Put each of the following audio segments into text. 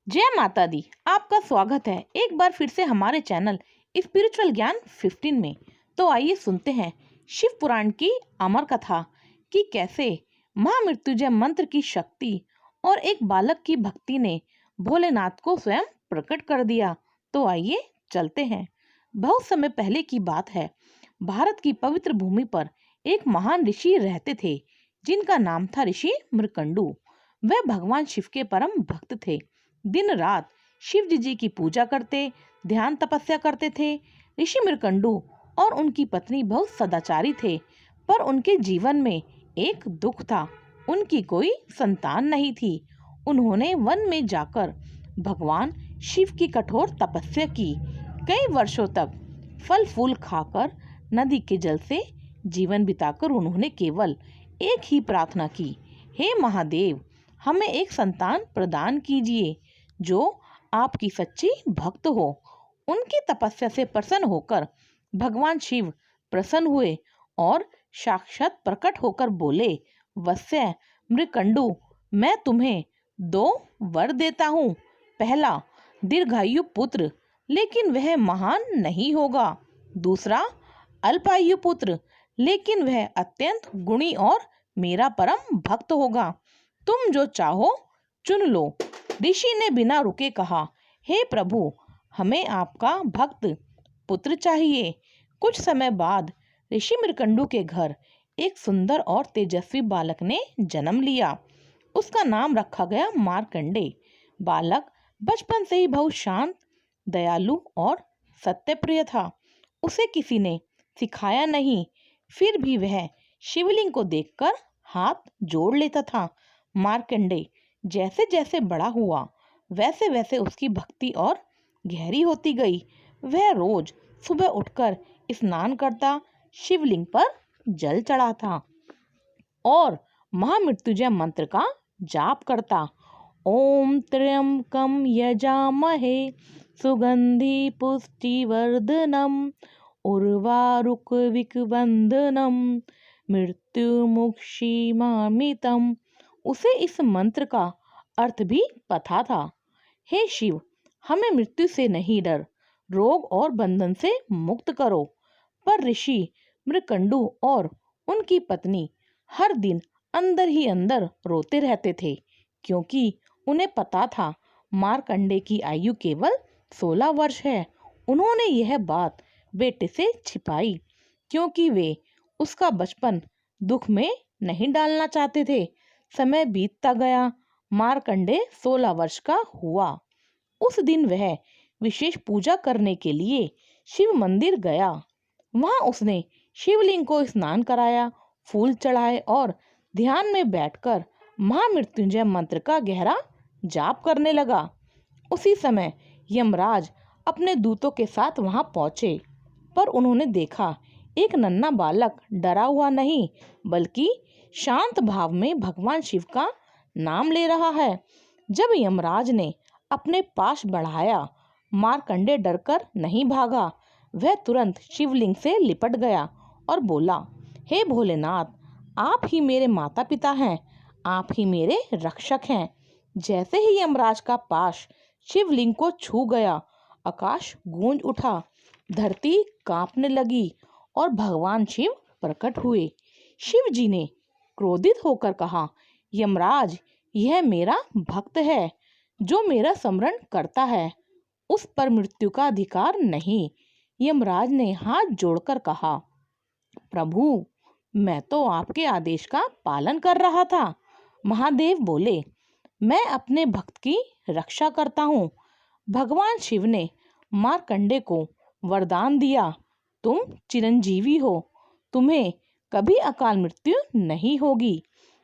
जय माता दी। आपका स्वागत है एक बार फिर से हमारे चैनल स्पिरिचुअल ज्ञान 15 में। तो आइए सुनते हैं शिव पुराण की अमर कथा कि कैसे महामृत्युंजय मंत्र की शक्ति और एक बालक की भक्ति ने भोलेनाथ को स्वयं प्रकट कर दिया। तो आइए चलते हैं। बहुत समय पहले की बात है। भारत की पवित्र भूमि पर एक महान ऋषि रहते थे जिनका नाम था ऋषि मृकंडू। वह भगवान शिव के परम भक्त थे। दिन रात शिव जी की पूजा करते, ध्यान तपस्या करते थे। ऋषि मृकंडू और उनकी पत्नी बहुत सदाचारी थे, पर उनके जीवन में एक दुख था। उनकी कोई संतान नहीं थी। उन्होंने वन में जाकर भगवान शिव की कठोर तपस्या की। कई वर्षों तक फल फूल खाकर, नदी के जल से जीवन बिताकर उन्होंने केवल एक ही प्रार्थना की, हे महादेव, हमें एक संतान प्रदान कीजिए जो आपकी सच्ची भक्त हो। उनकी तपस्या से प्रसन्न होकर भगवान शिव प्रसन्न हुए और साक्षात प्रकट होकर बोले, वत्स्य मृकंडू, मैं तुम्हें 2 वर देता हूँ। पहला, दीर्घायु पुत्र, लेकिन वह महान नहीं होगा। दूसरा, अल्पायु पुत्र, लेकिन वह अत्यंत गुणी और मेरा परम भक्त होगा। तुम जो चाहो चुन लो। ऋषि ने बिना रुके कहा, हे प्रभु, हमें आपका भक्त पुत्र चाहिए। कुछ समय बाद ऋषि मृकंडू के घर एक सुंदर और तेजस्वी बालक ने जन्म लिया। उसका नाम रखा गया मार्कंडे। बालक बचपन से ही बहुत शांत, दयालु और सत्यप्रिय था। उसे किसी ने सिखाया नहीं, फिर भी वह शिवलिंग को देखकर हाथ जोड़ लेता था। मार्कंडे जैसे जैसे बड़ा हुआ, वैसे वैसे उसकी भक्ति और गहरी होती गई। वह रोज सुबह उठकर स्नान करता, शिवलिंग पर जल चढ़ाता और महामृत्युंजय मंत्र का जाप करता। ओम त्र्यंबकम यजामहे सुगंधि पुष्टिवर्धनम उर्वारुकविकबंधनम मृत्युमुक्षीमामितम। उसे इस मंत्र का अर्थ भी पता था। हे शिव, हमें मृत्यु से नहीं डर, रोग और बंधन से मुक्त करो। पर ऋषि मृकंडू और उनकी पत्नी हर दिन अंदर ही अंदर रोते रहते थे, क्योंकि उन्हें पता था मार्कंडे की आयु केवल 16 वर्ष है। उन्होंने यह बात बेटे से छिपाई, क्योंकि वे उसका बचपन दुख में नहीं डालना चाहते थे। समय बीतता गया। मार्कंडे 16 वर्ष का हुआ। उस दिन वह विशेष पूजा करने के लिए शिव मंदिर गया। वहां उसने शिवलिंग को स्नान कराया, फूल चढ़ाए और ध्यान में बैठकर महामृत्युंजय मंत्र का गहरा जाप करने लगा। उसी समय यमराज अपने दूतों के साथ वहां पहुंचे, पर उन्होंने देखा एक नन्हा बालक डरा हुआ नहीं, बल्कि शांत भाव में भगवान शिव का नाम ले रहा है। जब यमराज ने अपने पास बढ़ाया, मार्कंडे डरकर नहीं भागा। वह तुरंत शिवलिंग से लिपट गया और बोला, हे भोलेनाथ, आप ही मेरे माता पिता हैं, आप ही मेरे रक्षक हैं। जैसे ही यमराज का पाश शिवलिंग को छू गया, आकाश गूंज उठा, धरती कांपने लगी और भगवान शिव प्रकट हुए। शिव जी ने क्रोधित होकर कहा, यमराज, यह मेरा भक्त है जो मेरा स्मरण करता है, उस पर मृत्यु का अधिकार नहीं। यमराज ने हाथ जोड़कर कहा, प्रभु, मैं तो आपके आदेश का पालन कर रहा था। महादेव बोले, मैं अपने भक्त की रक्षा करता हूँ। भगवान शिव ने मार्कंडे को वरदान दिया, तुम चिरंजीवी हो, तुम्हें कभी अकाल मृत्यु नहीं होगी।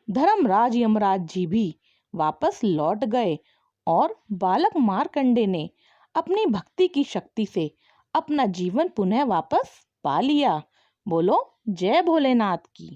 धर्मराज यमराज जी भी वापस लौट गए और बालक मार्कंडे ने अपनी भक्ति की शक्ति से अपना जीवन पुनः वापस पा लिया। बोलो जय भोलेनाथ की।